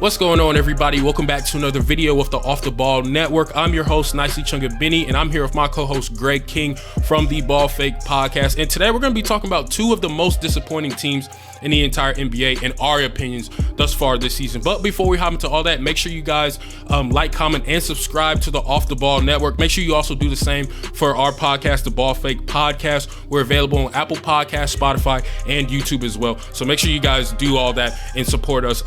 What's going on, everybody? Welcome back to another video of the Off the Ball Network. I'm your host, Nicely Chunga Benny, and I'm here with my co-host, Greg King from the Ball Fake Podcast. And today we're going to be talking about two of the most disappointing teams in the entire NBA in our opinions thus far this season. But before we hop into all that, make sure you guys like, comment, and subscribe to the Off the Ball Network. Make sure you also do the same for our podcast, the Ball Fake Podcast. We're available on Apple Podcasts, Spotify, and YouTube as well. So make sure you guys do all that and support us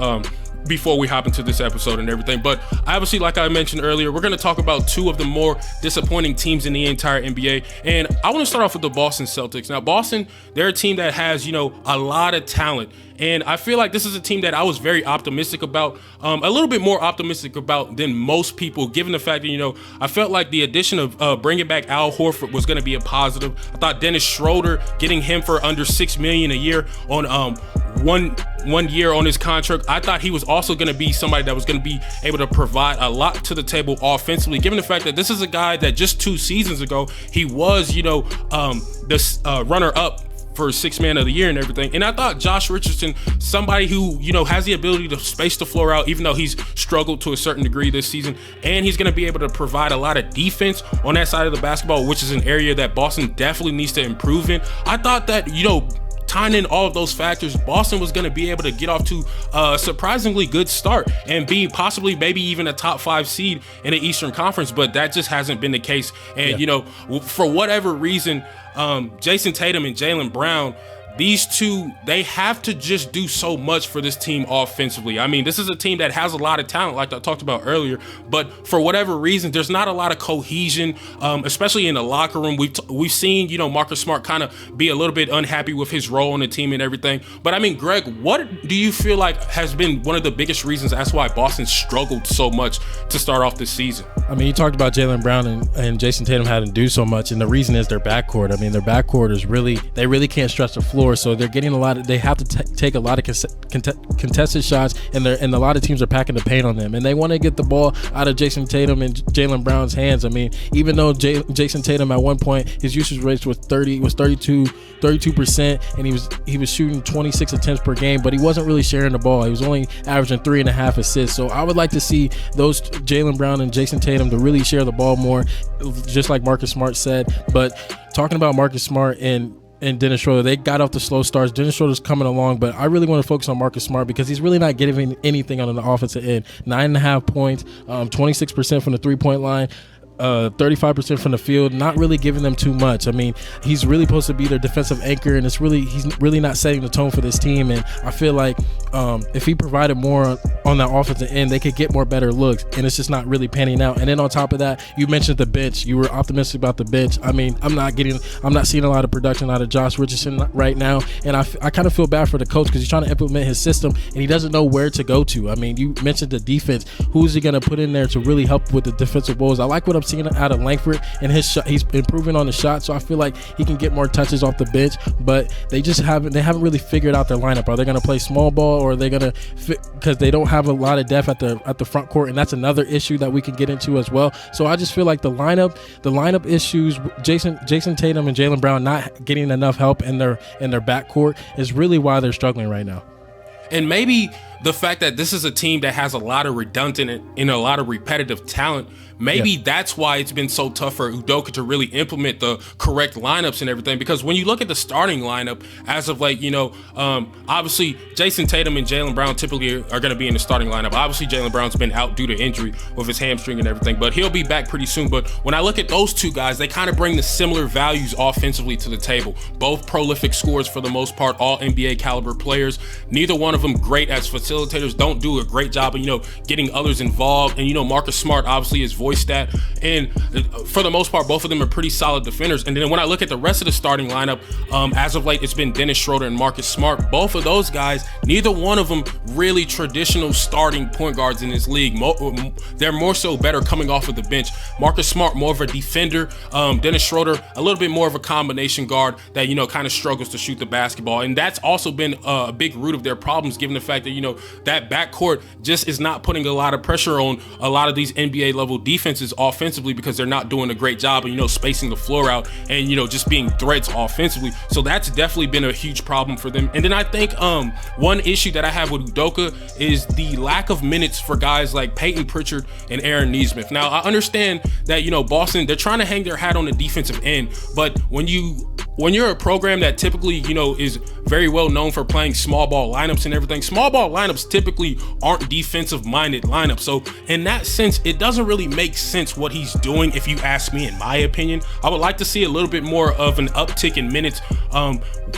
before we hop into this episode and everything. But obviously, like I mentioned earlier, we're going to talk about two of the more disappointing teams in the entire NBA. And I want to start off with the Boston Celtics. Now, Boston, they're a team that has, a lot of talent. And I feel like this is a team that I was very optimistic about, a little bit more optimistic about than most people, given the fact that, I felt like the addition of bringing back Al Horford was going to be a positive. I thought Dennis Schroeder, getting him for under $6 million a year on one year on his contract, I thought he was also going to be somebody that was going to be able to provide a lot to the table offensively, given the fact that this is a guy that just 2 seasons ago, he was, this runner-up for Sixth Man of the Year and everything. And I thought Josh Richardson, somebody who, has the ability to space the floor out, even though he's struggled to a certain degree this season, and he's going to be able to provide a lot of defense on that side of the basketball, which is an area that Boston definitely needs to improve in. I thought that, tying in all of those factors, Boston was going to be able to get off to a surprisingly good start and be possibly maybe even a top 5 seed in the Eastern Conference, but that just hasn't been the case. And, for whatever reason, Jason Tatum and Jalen Brown, these two, they have to just do so much for this team offensively. I mean, this is a team that has a lot of talent, like I talked about earlier, but for whatever reason, there's not a lot of cohesion, especially in the locker room. We've seen, Marcus Smart kind of be a little bit unhappy with his role on the team and everything. But I mean, Greg, what do you feel like has been one of the biggest reasons that's why Boston struggled so much to start off this season? I mean, you talked about Jalen Brown and Jason Tatum having to do so much, and the reason is their backcourt. I mean, their backcourt is they really can't stretch the floor. So they're getting they have to take a lot of contested shots, and a lot of teams are packing the paint on them, and they want to get the ball out of Jason Tatum and Jalen Brown's hands. I mean, even though Jason Tatum at one point his usage rates was 32%, and he was shooting 26 attempts per game, but he wasn't really sharing the ball. He was only averaging 3.5 assists. So I would like to see those Jalen Brown and Jason Tatum to really share the ball more, just like Marcus Smart said. But talking about Marcus Smart and Dennis Schroeder, they got off the slow starts. Dennis Schroeder's coming along, but I really want to focus on Marcus Smart because he's really not giving anything on the offensive end. 9.5 points, 26% from the three-point line, 35% from the field, not really giving them too much. I mean, he's really supposed to be their defensive anchor, and he's really not setting the tone for this team. And I feel like if he provided more on that offensive end, they could get more better looks, and it's just not really panning out. And then on top of that, you mentioned the bench. You were optimistic about the bench. I mean, I'm not seeing a lot of production out of Josh Richardson right now, and I kind of feel bad for the coach because he's trying to implement his system and he doesn't know where to go to. I mean, you mentioned the defense. Who's he going to put in there to really help with the defensive woes? I like what I'm seeing out of Langford and his shot. He's improving on the shot, so I feel like he can get more touches off the bench, but they haven't really figured out their lineup. Are they going to play small ball, or are they going to because they don't have a lot of depth at the front court, and that's another issue that we can get into as well. So I just feel like the lineup issues, Jason Tatum and Jalen Brown not getting enough help in their backcourt is really why they're struggling right now. And maybe the fact that this is a team that has a lot of redundant and a lot of repetitive talent, maybe that's why it's been so tough for Udoka to really implement the correct lineups and everything. Because when you look at the starting lineup as of late, obviously Jason Tatum and Jalen Brown typically are going to be in the starting lineup. Obviously Jalen Brown's been out due to injury with his hamstring and everything, but he'll be back pretty soon. But when I look at those two guys, they kind of bring the similar values offensively to the table. Both prolific scorers for the most part, all NBA caliber players. Neither one of them great as facilitators, don't do a great job of, getting others involved. And, Marcus Smart obviously has voiced that. And for the most part, both of them are pretty solid defenders. And then when I look at the rest of the starting lineup, as of late, it's been Dennis Schroeder and Marcus Smart. Both of those guys, neither one of them really traditional starting point guards in this league. They're more so better coming off of the bench. Marcus Smart, more of a defender. Dennis Schroeder, a little bit more of a combination guard that, kind of struggles to shoot the basketball. And that's also been a big root of their problems, given the fact that, that backcourt just is not putting a lot of pressure on a lot of these NBA level defenses offensively because they're not doing a great job of, spacing the floor out and, just being threats offensively. So that's definitely been a huge problem for them. And then I think one issue that I have with Udoka is the lack of minutes for guys like Peyton Pritchard and Aaron Nesmith. Now, I understand that, Boston, they're trying to hang their hat on the defensive end, but when you're a program that typically, is very well known for playing small ball lineups and everything, small ball lineups typically aren't defensive minded lineups. So in that sense, it doesn't really make sense what he's doing. If you ask me, in my opinion, I would like to see a little bit more of an uptick in minutes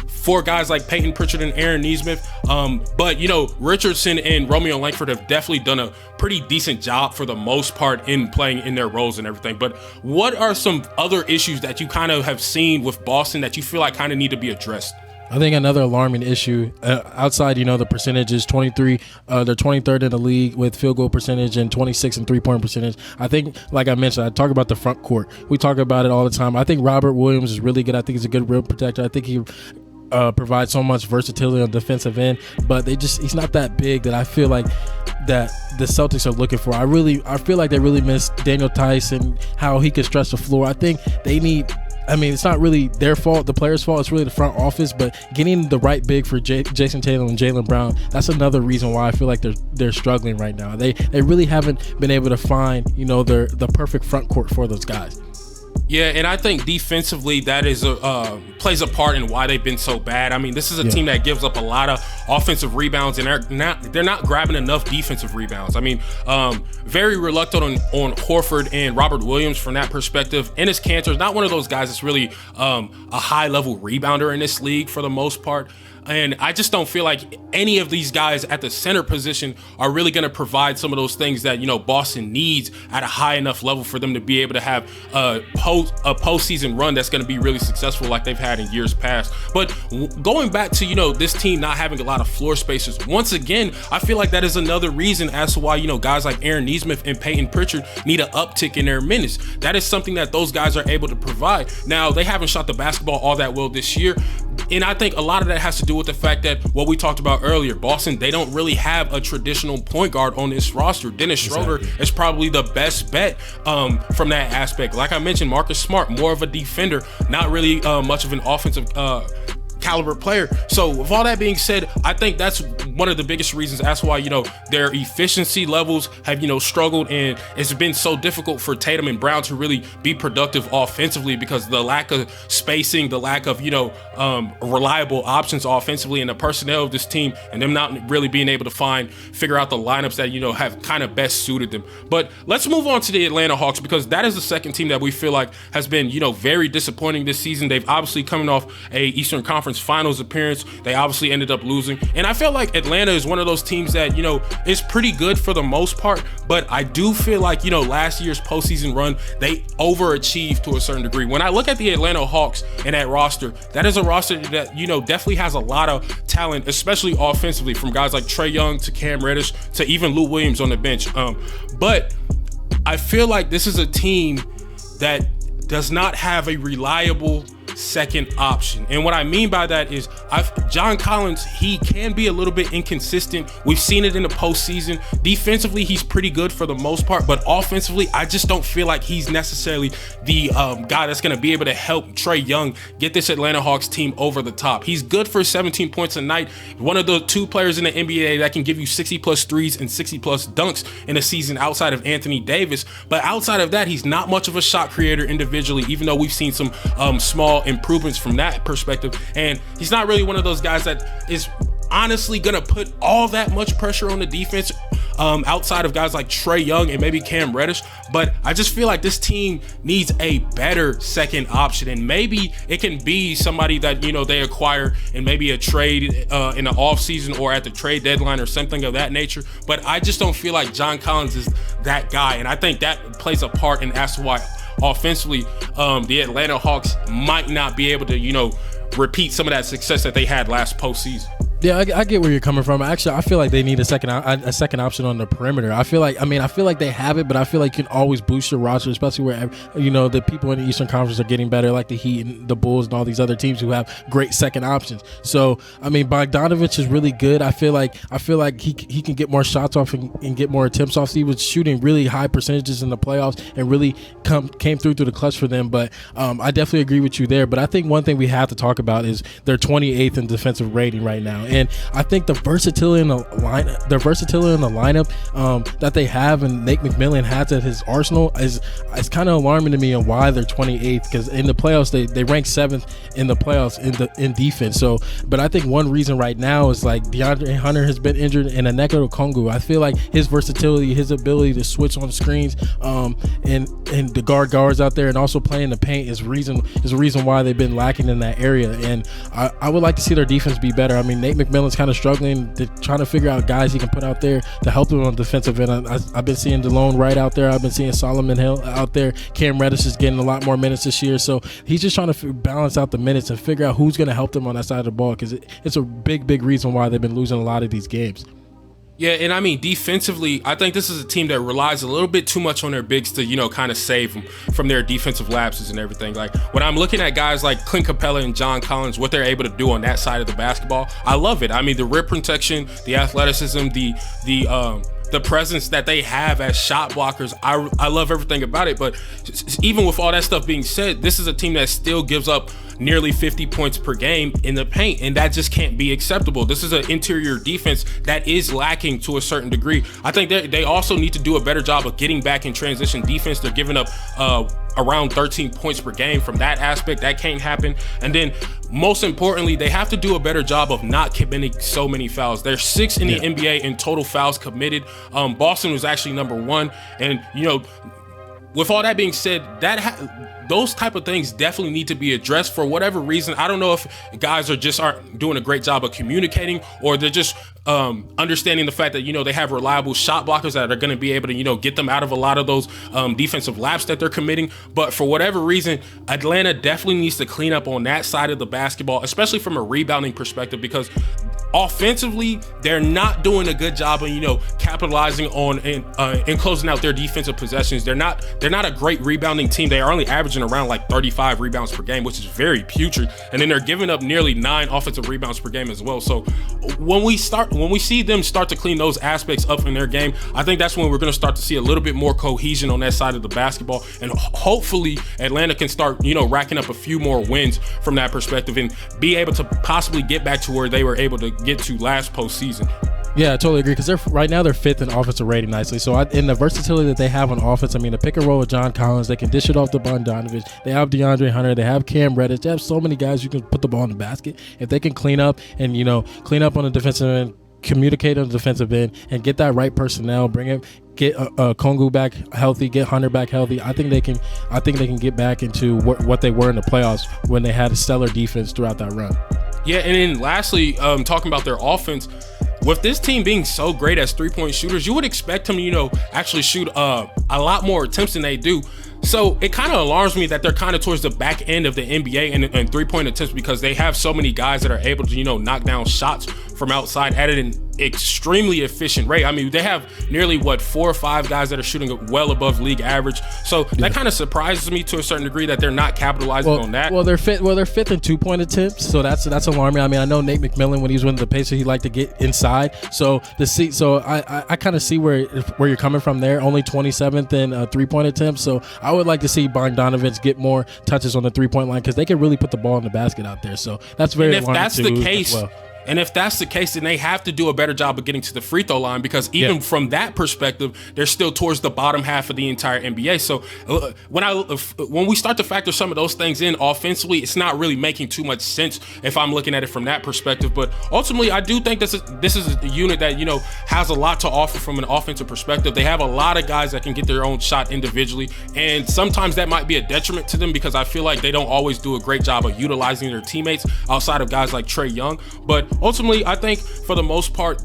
for guys like Peyton Pritchard and Aaron Nesmith. But Richardson and Romeo Langford have definitely done a pretty decent job for the most part in playing in their roles and everything. But what are some other issues that you kind of have seen with Boston that you feel like kind of need to be addressed? I think another alarming issue outside, the percentage is 23. They're 23rd in the league with field goal percentage and 26 in 3-point percentage. I think, like I mentioned, I talk about the front court. We talk about it all the time. I think Robert Williams is really good. I think he's a good rim protector. I think he provides so much versatility on the defensive end, but he's not that big that I feel like that the Celtics are looking for. I feel like they really miss Daniel Tice and how he could stretch the floor. I think they need. It's not really their fault, the players' fault. It's really the front office. But getting the right big for Jason Tatum and Jalen Brown, that's another reason why I feel like they're struggling right now. They really haven't been able to find the perfect front court for those guys. Yeah, and I think defensively that is plays a part in why they've been so bad. This is a team that gives up a lot of offensive rebounds, and they're not grabbing enough defensive rebounds. Very reluctant on Horford and Robert Williams from that perspective. Enes Kanter is not one of those guys that's really a high-level rebounder in this league for the most part. And I just don't feel like any of these guys at the center position are really going to provide some of those things that, Boston needs at a high enough level for them to be able to have a postseason run that's going to be really successful like they've had in years past. But going back to, this team not having a lot of floor spacers, once again, I feel like that is another reason as to why, guys like Aaron Nesmith and Peyton Pritchard need an uptick in their minutes. That is something that those guys are able to provide. Now, they haven't shot the basketball all that well this year. And I think a lot of that has to do with the fact that what we talked about earlier, Boston, they don't really have a traditional point guard on this roster. Dennis Schroeder is probably the best bet from that aspect. Like I mentioned, Marcus Smart, more of a defender, not really much of an offensive caliber player. So with all that being said, I think that's one of the biggest reasons as to why, their efficiency levels have, struggled, and it's been so difficult for Tatum and Brown to really be productive offensively because the lack of spacing, the lack of, reliable options offensively, and the personnel of this team, and them not really being able to figure out the lineups that, have kind of best suited them. But let's move on to the Atlanta Hawks, because that is the second team that we feel like has been, very disappointing this season. They've obviously coming off a Eastern Conference Finals appearance. They obviously ended up losing, and I feel like Atlanta is one of those teams that is pretty good for the most part, but I do feel like last year's postseason run, they overachieved to a certain degree. When I look at the Atlanta Hawks and that roster, that is a roster that definitely has a lot of talent, especially offensively, from guys like Trae Young to Cam Reddish to even Lou Williams on the bench. But I feel like this is a team that does not have a reliable second option. And what I mean by that is John Collins, he can be a little bit inconsistent. We've seen it in the postseason. Defensively, he's pretty good for the most part, but offensively, I just don't feel like he's necessarily the guy that's going to be able to help Trae Young get this Atlanta Hawks team over the top. He's good for 17 points a night. One of the two players in the NBA that can give you 60 plus threes and 60 plus dunks in a season outside of Anthony Davis. But outside of that, he's not much of a shot creator individually, even though we've seen some small improvements from that perspective. And he's not really one of those guys that is honestly gonna put all that much pressure on the defense outside of guys like Trae Young and maybe Cam Reddish. But I just feel like this team needs a better second option, and maybe it can be somebody that they acquire in maybe a trade in the offseason or at the trade deadline or something of that nature. But I just don't feel like John Collins is that guy, and I think that plays a part in as to why offensively the Atlanta Hawks might not be able to repeat some of that success that they had last postseason. Yeah, I get where you're coming from. Actually, I feel like they need a second option on the perimeter. I feel like they have it, but I feel like you can always boost your roster, especially where the people in the Eastern Conference are getting better, like the Heat and the Bulls and all these other teams who have great second options. So I mean, Bogdanovich is really good. I feel like he can get more shots off and get more attempts off. He was shooting really high percentages in the playoffs and really came through the clutch for them. But I definitely agree with you there. But I think one thing we have to talk about is they're 28th in defensive rating right now. And I think the versatility in the lineup that they have and Nate McMillan has at his arsenal is kind of alarming to me on why they're 28th, because in the playoffs they rank 7th in the playoffs in defense. So, but I think one reason right now is like DeAndre Hunter has been injured and Onyeka Okongwu. I feel like his versatility, his ability to switch on screens, and the guards out there, and also playing the paint is a reason why they've been lacking in that area. And I would like to see their defense be better. I mean, Nate McMillan's kind of struggling trying to figure out guys he can put out there to help them on the defensive end. I've been seeing DeLone Wright out there. I've been seeing Solomon Hill out there. Cam Reddish is getting a lot more minutes this year. So he's just trying to balance out the minutes and figure out who's going to help them on that side of the ball, because it's a big reason why they've been losing a lot of these games. Yeah, and I mean, defensively, I think this is a team that relies a little bit too much on their bigs to, kind of save them from their defensive lapses and everything. Like, when I'm looking at guys like Clint Capella and John Collins, what they're able to do on that side of the basketball, I love it. I mean, the rim protection, the athleticism, the presence that they have as shot blockers, I love everything about it. But even with all that stuff being said, this is a team that still gives up nearly 50 points per game in the paint, and that just can't be acceptable. This is an interior defense that is lacking to a certain degree. I think they also need to do a better job of getting back in transition defense. They're giving up around 13 points per game from that aspect. That can't happen. And then most importantly, they have to do a better job of not committing so many fouls. They're 6th in the NBA in total fouls committed. Boston was actually number 1. And, with all that being said, those type of things definitely need to be addressed for whatever reason. I don't know if guys aren't doing a great job of communicating, or they're just understanding the fact that, they have reliable shot blockers that are going to be able to, get them out of a lot of those defensive laps that they're committing. But for whatever reason, Atlanta definitely needs to clean up on that side of the basketball, especially from a rebounding perspective, because offensively, they're not doing a good job of, capitalizing on and closing out their defensive possessions. They're not a great rebounding team. They are only averaging around like 35 rebounds per game, which is very putrid. And then they're giving up nearly 9 offensive rebounds per game as well. So when we see them start to clean those aspects up in their game, I think that's when we're going to start to see a little bit more cohesion on that side of the basketball. And hopefully Atlanta can start, racking up a few more wins from that perspective and be able to possibly get back to where they were able to get to last postseason. Yeah, I totally agree, because right now they're 5th in offensive rating nicely. So in the versatility that they have on offense, I mean, the pick and roll with John Collins, they can dish it off to Bogdanovich. They have DeAndre Hunter. They have Cam Reddish. They have so many guys you can put the ball in the basket. If they can clean up and, clean up on the defensive end, communicate on the defensive end, and get that right personnel, get Kongu back healthy, get Hunter back healthy, I think they can get back into what they were in the playoffs when they had a stellar defense throughout that run. Yeah, and then lastly, talking about their offense, with this team being so great as 3-point shooters, you would expect them, actually shoot a lot more attempts than they do. So it kind of alarms me that they're kind of towards the back end of the NBA and 3-point attempts, because they have so many guys that are able to, knock down shots from outside at an extremely efficient rate. I mean, they have nearly 4 or 5 guys that are shooting well above league average. So that kind of surprises me to a certain degree that they're not capitalizing on that. Well, they're fifth in 2-point attempts, so that's alarming. I mean, I know Nate McMillan, when he was with the Pacers, he liked to get inside. So I kind of see where you're coming from there. Only 27th in 3-point attempts. So I would like to see Bogdanovich get more touches on the 3-point line, because they can really put the ball in the basket out there. So that's very alarming. And if that's the case, And if that's the case, then they have to do a better job of getting to the free throw line, because even from that perspective, they're still towards the bottom half of the entire NBA. So when we start to factor some of those things in offensively, it's not really making too much sense if I'm looking at it from that perspective. But ultimately, I do think this is a unit that, has a lot to offer from an offensive perspective. They have a lot of guys that can get their own shot individually, and sometimes that might be a detriment to them, because I feel like they don't always do a great job of utilizing their teammates outside of guys like Trae Young. But ultimately, I think for the most part,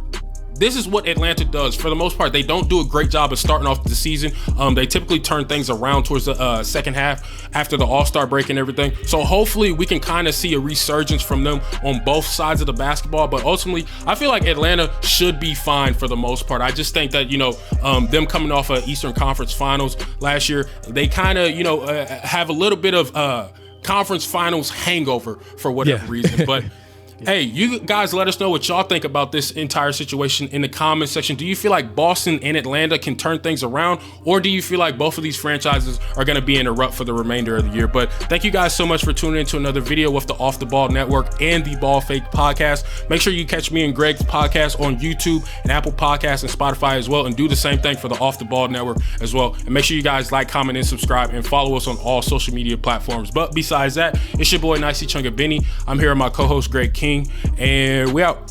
this is what Atlanta does for the most part. They don't do a great job of starting off the season. They typically turn things around towards the second half after the All-Star break and everything. So hopefully we can kind of see a resurgence from them on both sides of the basketball. But ultimately, I feel like Atlanta should be fine for the most part. I just think that, them coming off of Eastern Conference Finals last year, they kind of, have a little bit of conference finals hangover for whatever reason. But hey, you guys let us know what y'all think about this entire situation in the comments section. Do you feel like Boston and Atlanta can turn things around, or do you feel like both of these franchises are going to be in a rut for the remainder of the year? But thank you guys so much for tuning into another video with the Off the Ball Network and the Ball Fake Podcast. Make sure you catch me and Greg's podcast on YouTube and Apple Podcasts and Spotify as well, and do the same thing for the Off the Ball Network as well. And make sure you guys like, comment, and subscribe, and follow us on all social media platforms. But besides that, it's your boy Nicey Chunga Benny. I'm here with my co-host Greg King, and we out.